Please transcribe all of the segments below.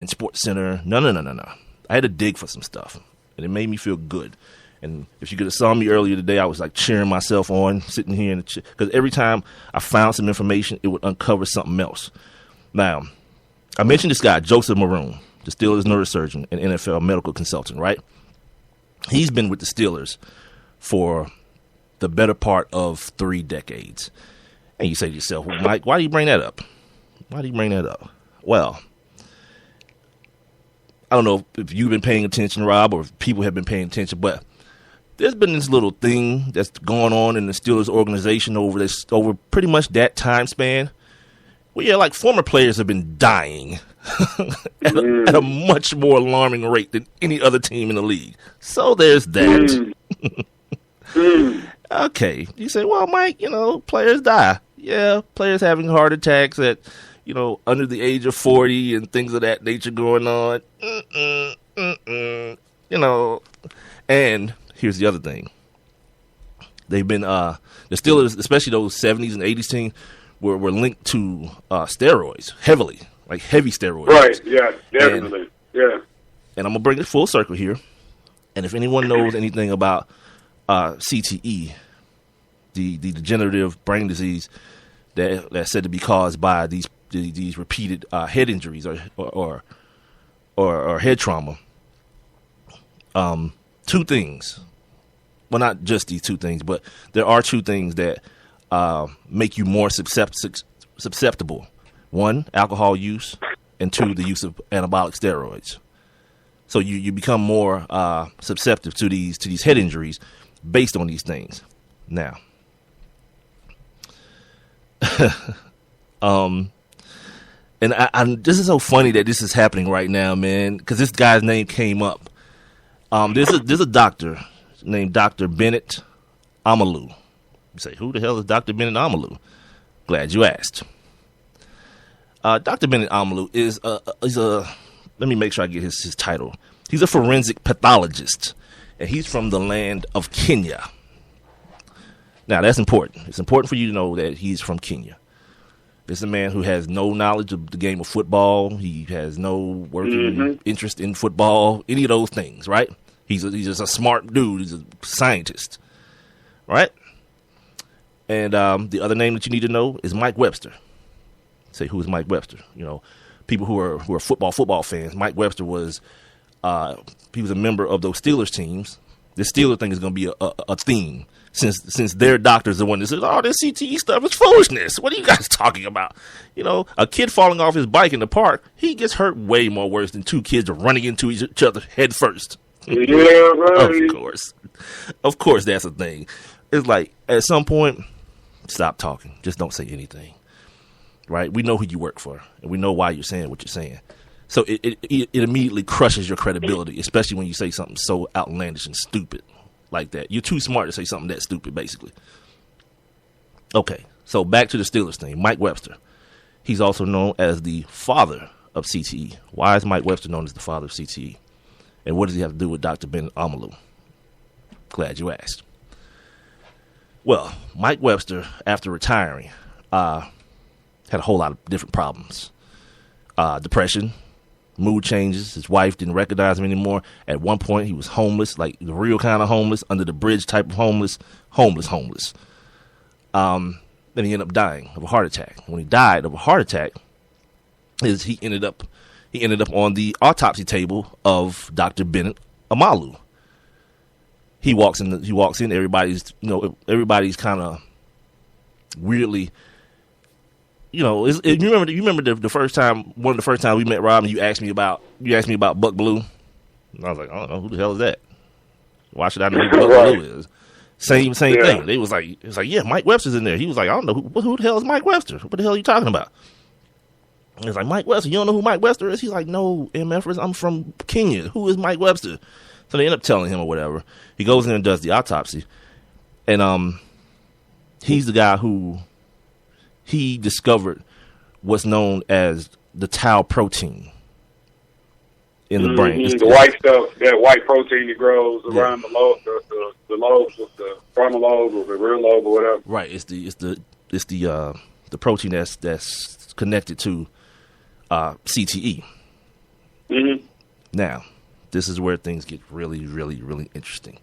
in Sports Center. No. I had to dig for some stuff, and it made me feel good. And if you could have saw me earlier today, I was like cheering myself on, sitting here in the chair, because every time I found some information, it would uncover something else. Now, I mentioned this guy, Joseph Maroon, the Steelers neurosurgeon and NFL medical consultant, right? He's been with the Steelers for the better part of 3 decades. And you say to yourself, well, Mike, why do you bring that up? Well, I don't know if you've been paying attention, Rob, or if people have been paying attention, but there's been this little thing that's going on in the Steelers organization over pretty much that time span. Well, yeah, like former players have been dying at a much more alarming rate than any other team in the league. So there's that. Okay, you say, well, Mike, players die. Yeah, players having heart attacks at, under the age of 40 and things of that nature going on. And here's the other thing. They've been, the Steelers, especially those 70s and 80s teams, were linked to steroids, heavy steroids. Right, yeah, definitely, yeah. And I'm going to bring it full circle here. And if anyone knows anything about CTE, the degenerative brain disease that's said to be caused by these repeated head injuries or head trauma, 2 things. Well, not just these 2 things, but there are 2 things that make you more susceptible. 1, alcohol use, and 2, the use of anabolic steroids. So you become more susceptible to these head injuries based on these things. Now, and this is so funny that this is happening right now, man, because this guy's name came up. There's a doctor named Dr. Bennett Omalu. You say, who the hell is Dr. Bennett Omalu? Glad you asked. Dr. Bennett Omalu is let me make sure I get his title. He's a forensic pathologist, and he's from the land of Kenya. Now, that's important. It's important for you to know that he's from Kenya. This is a man who has no knowledge of the game of football. He has no working interest in football, any of those things, right? He's just a smart dude. He's a scientist, right? And the other name that you need to know is Mike Webster. Say, who is Mike Webster? People who are football fans. Mike Webster was he was a member of those Steelers teams. This Steelers thing is going to be a theme since their doctor's the one that says, "Oh, this CTE stuff is foolishness. What are you guys talking about?" A kid falling off his bike in the park, he gets hurt way more worse than 2 kids are running into each other head first. Yeah, right. Of course, that's a thing. It's like at some point, stop talking. Just don't say anything. Right? We know who you work for, and we know why you're saying what you're saying. So it immediately crushes your credibility, especially when you say something so outlandish and stupid like that. You're too smart to say something that stupid, basically. Okay, so back to the Steelers thing. Mike Webster. He's also known as the father of CTE. Why is Mike Webster known as the father of CTE? And what does he have to do with Dr. Bennett Omalu? Glad you asked. Well, Mike Webster, after retiring, had a whole lot of different problems. Depression, mood changes. His wife didn't recognize him anymore. At one point, he was homeless, like the real kind of homeless, under the bridge type of homeless. Then he ended up dying of a heart attack. When he died of a heart attack, he ended up on the autopsy table of Dr. Bennett Omalu. He walks in. Everybody's kind of weirdly. You remember the first time, one of the first times we met, Rob, and you asked me about Buck Blue. And I was like, I don't know, who the hell is that? Why should I know who Buck Blue is? Same thing. It was like, yeah, Mike Webster's in there. He was like, I don't know who the hell is Mike Webster. What the hell are you talking about? And it's like, Mike Webster. You don't know who Mike Webster is? He's like, no, MFers, I'm from Kenya. Who is Mike Webster? So they end up telling him or whatever. He goes in and does the autopsy, and he's the guy who. He discovered what's known as the tau protein in the brain. It's the white stuff, that white protein that grows around the lobes, the lobes with the frontal lobe or the rear lobe or whatever. Right. It's the protein that's connected to CTE. Mm-hmm. Now, this is where things get really, really, really interesting.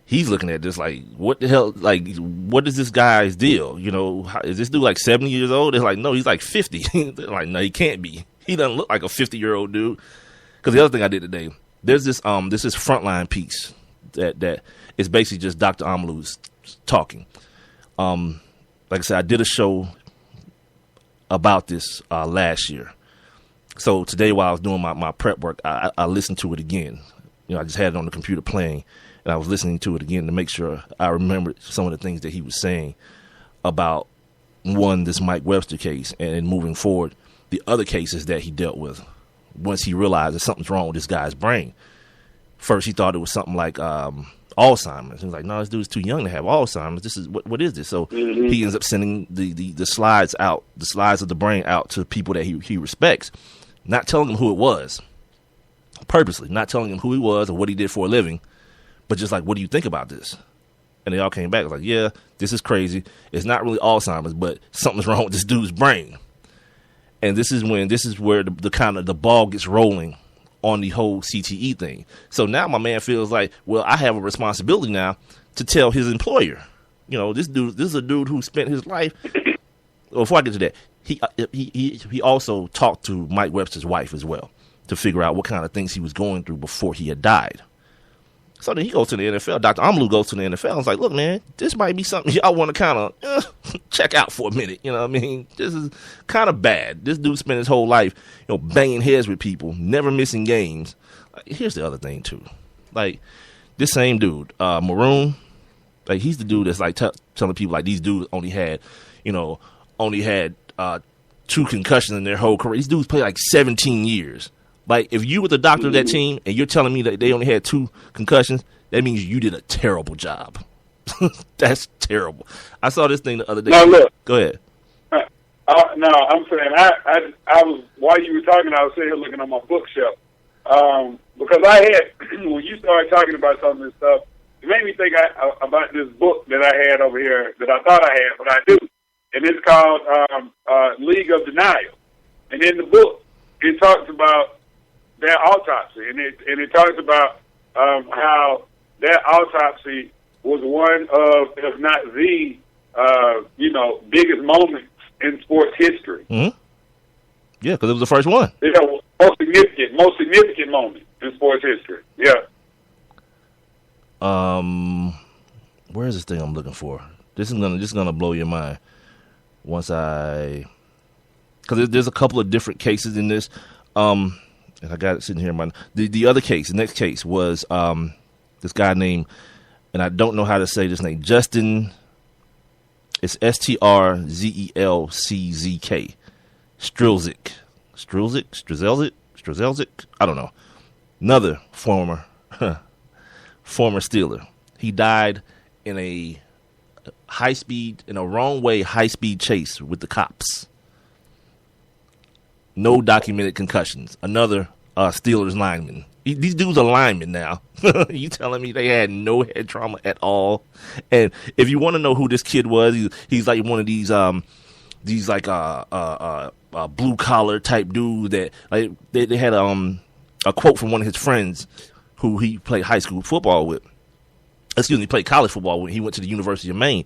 He's looking at this like, what the hell? Like, what is this guy's deal? You know, is this dude like 70 years old? They're like, no, he's like 50. They're like, no, he can't be. He doesn't look like a 50-year-old dude. Because the other thing I did today, there's this Frontline piece that is basically just Dr. Amalu's talking. Like I said, I did a show about this last year. So today, while I was doing my prep work, I listened to it again. You know, I just had it on the computer playing, and I was listening to it again to make sure I remembered some of the things that he was saying about, one, this Mike Webster case, and moving forward, the other cases that he dealt with once he realized that something's wrong with this guy's brain. First, he thought it was something like Alzheimer's. He was like, no, this dude's too young to have Alzheimer's. This is what is this? So he ends up sending the slides out, the slides of the brain out to people that he respects, not telling them who it was, purposely, not telling him who he was or what he did for a living, but just like, what do you think about this? And they all came back like, yeah, this is crazy. It's not really Alzheimer's, but something's wrong with this dude's brain. And this is where the kind of the ball gets rolling on the whole CTE thing. So now my man feels like, well, I have a responsibility now to tell his employer. You know, this is a dude who spent his life. Well, before I get to that, he also talked to Mike Webster's wife as well to figure out what kind of things he was going through before he had died. So then he goes to the NFL. Dr. Amalu goes to the NFL and is like, look, man, this might be something y'all want to kind of check out for a minute. You know what I mean? This is kind of bad. This dude spent his whole life, you know, banging heads with people, never missing games. Here's the other thing, too. Like, this same dude, Maroon, like, he's the dude that's, like, telling people, like, these dudes only had 2 concussions in their whole career. These dudes played, like, 17 years. Like, if you were the doctor of that team and you're telling me that they only had 2 concussions, that means you did a terrible job. That's terrible. I saw this thing the other day. No, look. Go ahead. No, I'm saying I was, while you were talking, I was sitting here looking on my bookshelf. Because I had, when you started talking about some of this stuff, it made me think about this book that I had over here that I thought I had, but I do. And it's called League of Denial. And in the book, it talks about their autopsy, and it talks about how their autopsy was one of, if not the, biggest moments in sports history. Mm-hmm. Yeah, because it was the first one. Yeah, most significant moment in sports history. Yeah. Where is this thing I'm looking for? This is gonna blow your mind because there's a couple of different cases in this. And I got it sitting here in my... The other case, the next case was this guy named, and I don't know how to say this name, Justin, it's Strzelczyk. Strzelczyk? I don't know. Another former Steeler. He died in a wrong-way high-speed chase with the cops. No documented concussions. Another Steelers lineman. These dudes are linemen now. You telling me they had no head trauma at all? And if you want to know who this kid was, he's like one of these blue collar type dudes that like they had a quote from one of his friends who he played high school football with. Played college football when he went to the University of Maine.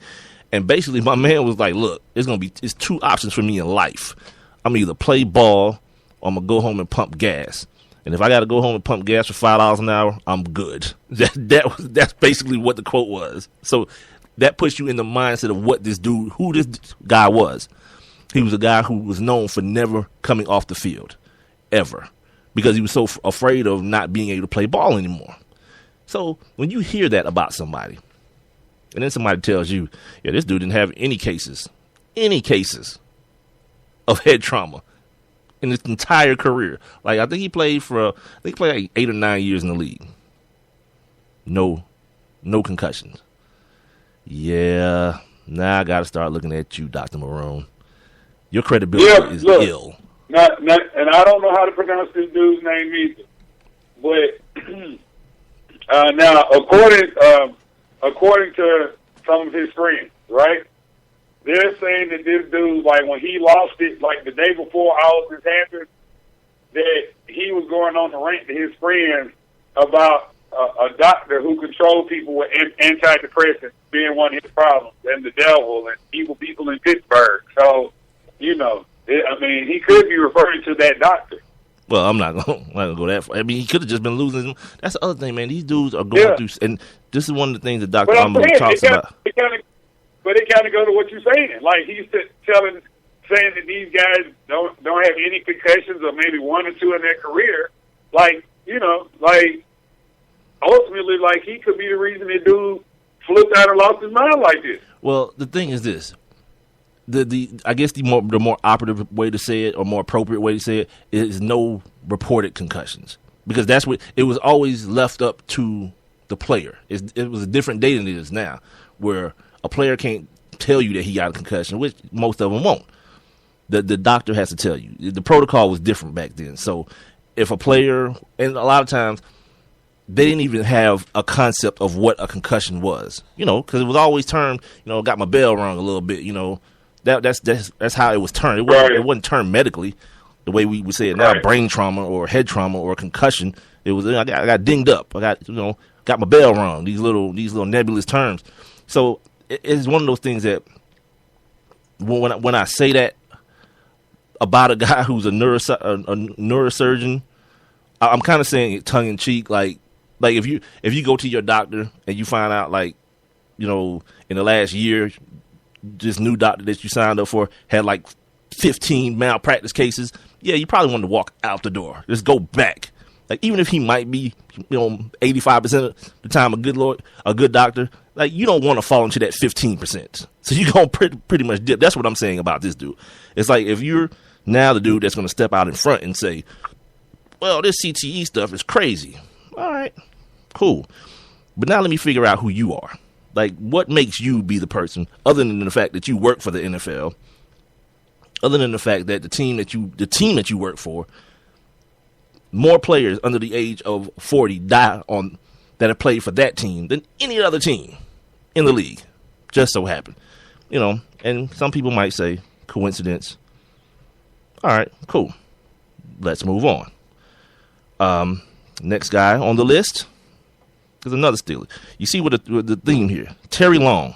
And basically my man was like, look, it's 2 options for me in life. I'm either play ball or I'm going to go home and pump gas. And if I got to go home and pump gas for $5 an hour, I'm good. That's basically what the quote was. So that puts you in the mindset of who this guy was. He was a guy who was known for never coming off the field, ever, because he was so afraid of not being able to play ball anymore. So when you hear that about somebody, and then somebody tells you, yeah, this dude didn't have any cases of head trauma in his entire career. Like, I think he played like 8 or 9 years in the league. No concussions. Yeah, now I got to start looking at you, Dr. Maroon. Your credibility is ill. And I don't know how to pronounce this dude's name either. But now, according to some of his friends, right? They're saying that this dude, like when he lost it, like the day before all of this happened, that he was going on the rant to his friends about a doctor who controlled people with antidepressants being one of his problems, and the devil and evil people in Pittsburgh. So, he could be referring to that doctor. Well, I'm not gonna go that far. I mean, he could have just been losing. That's the other thing, man. These dudes are going through, and this is one of the things that Dr. Amalu talks about. But it kind of go to what you're saying. Like, he's saying that these guys don't have any concussions, or maybe one or two in their career. Ultimately, he could be the reason that dude flipped out and lost his mind like this. Well, the thing is this. I guess the more operative way to say it, or more appropriate way to say it, is no reported concussions, because that's what it was always left up to the player. It was a different day than it is now, where a player can't tell you that he got a concussion, which most of them won't. The doctor has to tell you. The protocol was different back then. So if a player, and a lot of times they didn't even have a concept of what a concussion was, because it was always termed, got my bell rung a little bit, That's how it was termed. It wasn't termed medically the way we would say it now, brain trauma or head trauma or concussion. It was I got dinged up. I got my bell rung. These little nebulous terms. So it's one of those things that when I say that about a guy who's a neurosurgeon, I'm kind of saying it tongue in cheek. Like if you go to your doctor and you find out in the last year, this new doctor that you signed up for had 15 malpractice cases, you probably want to walk out the door. Just go back. Even if he might be, 85% of the time a good doctor, you don't want to fall into that 15%. So you're going to pretty much dip. That's what I'm saying about this dude. It's like if you're now the dude that's going to step out in front and say, well, this CTE stuff is crazy. All right, cool. But now let me figure out who you are. What makes you be the person, other than the fact that you work for the NFL, other than the fact that the team that you work for, more players under the age of 40 that have played for that team than any other team in the league. Just so happened. And some people might say coincidence. All right, cool. Let's move on. Next guy on the list is another Steeler. You see what the theme here. Terry Long,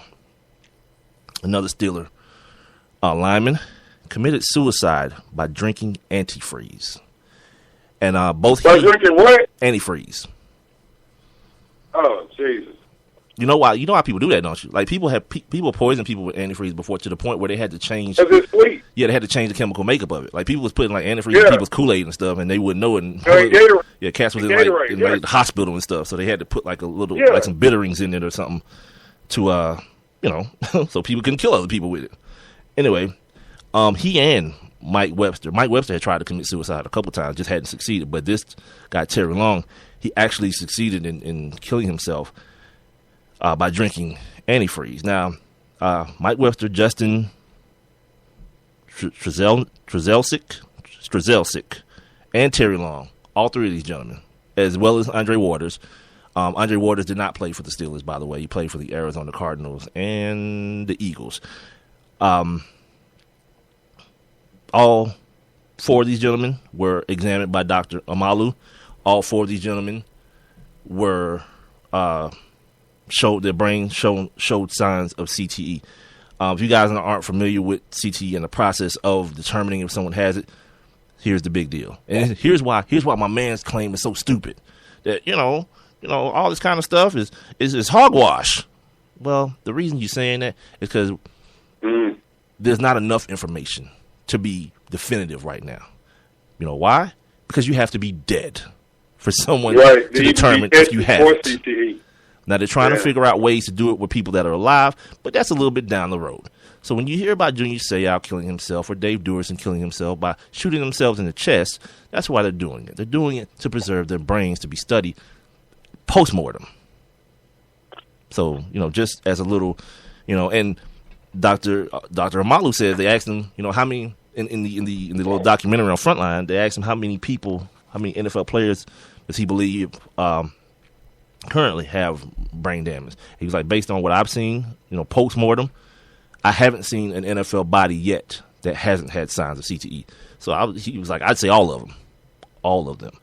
another Steeler lineman, committed suicide by drinking antifreeze. And drinking what? Antifreeze. Oh, Jesus. You know why? You know why people do that, don't you? People poison people with antifreeze before, to the point where they had to change. Because it's sweet. Yeah, they had to change the chemical makeup of it. People was putting antifreeze in people's Kool-Aid and stuff, and they wouldn't know it. And cats was in the hospital and stuff, so they had to put a little some bitterings in it or something to so people couldn't kill other people with it. Anyway, he and Mike Webster had tried to commit suicide a couple times, just hadn't succeeded. But this guy Terry Long, he actually succeeded in killing himself by drinking antifreeze. Now, Mike Webster, Justin Strzelczyk, and Terry Long, all three of these gentlemen, as well as Andre Waters. Andre Waters did not play for the Steelers, by the way. He played for the Arizona Cardinals and the Eagles. All four of these gentlemen were examined by Dr. Amalu. All four of these gentlemen were showed signs of CTE. If you guys aren't familiar with CTE and the process of determining if someone has it, here's the big deal. And here's why my man's claim is so stupid. That all this kind of stuff is hogwash. Well, the reason you're saying that is because there's not enough information to be definitive right now. You know why? Because you have to be dead for someone to determine if you have it. CTE. Now, they're trying to figure out ways to do it with people that are alive, but that's a little bit down the road. So when you hear about Junior Seau killing himself or Dave Duerson killing himself by shooting themselves in the chest, that's why they're doing it. They're doing it to preserve their brains to be studied post-mortem. So, just as a little, and Dr. Amalu says they asked him, how many, in the little documentary on Frontline, they asked him how many NFL players does he believe currently have brain damage. He was like, based on what I've seen, post-mortem, I haven't seen an NFL body yet that hasn't had signs of CTE. So he was like, I'd say all of them. all of them.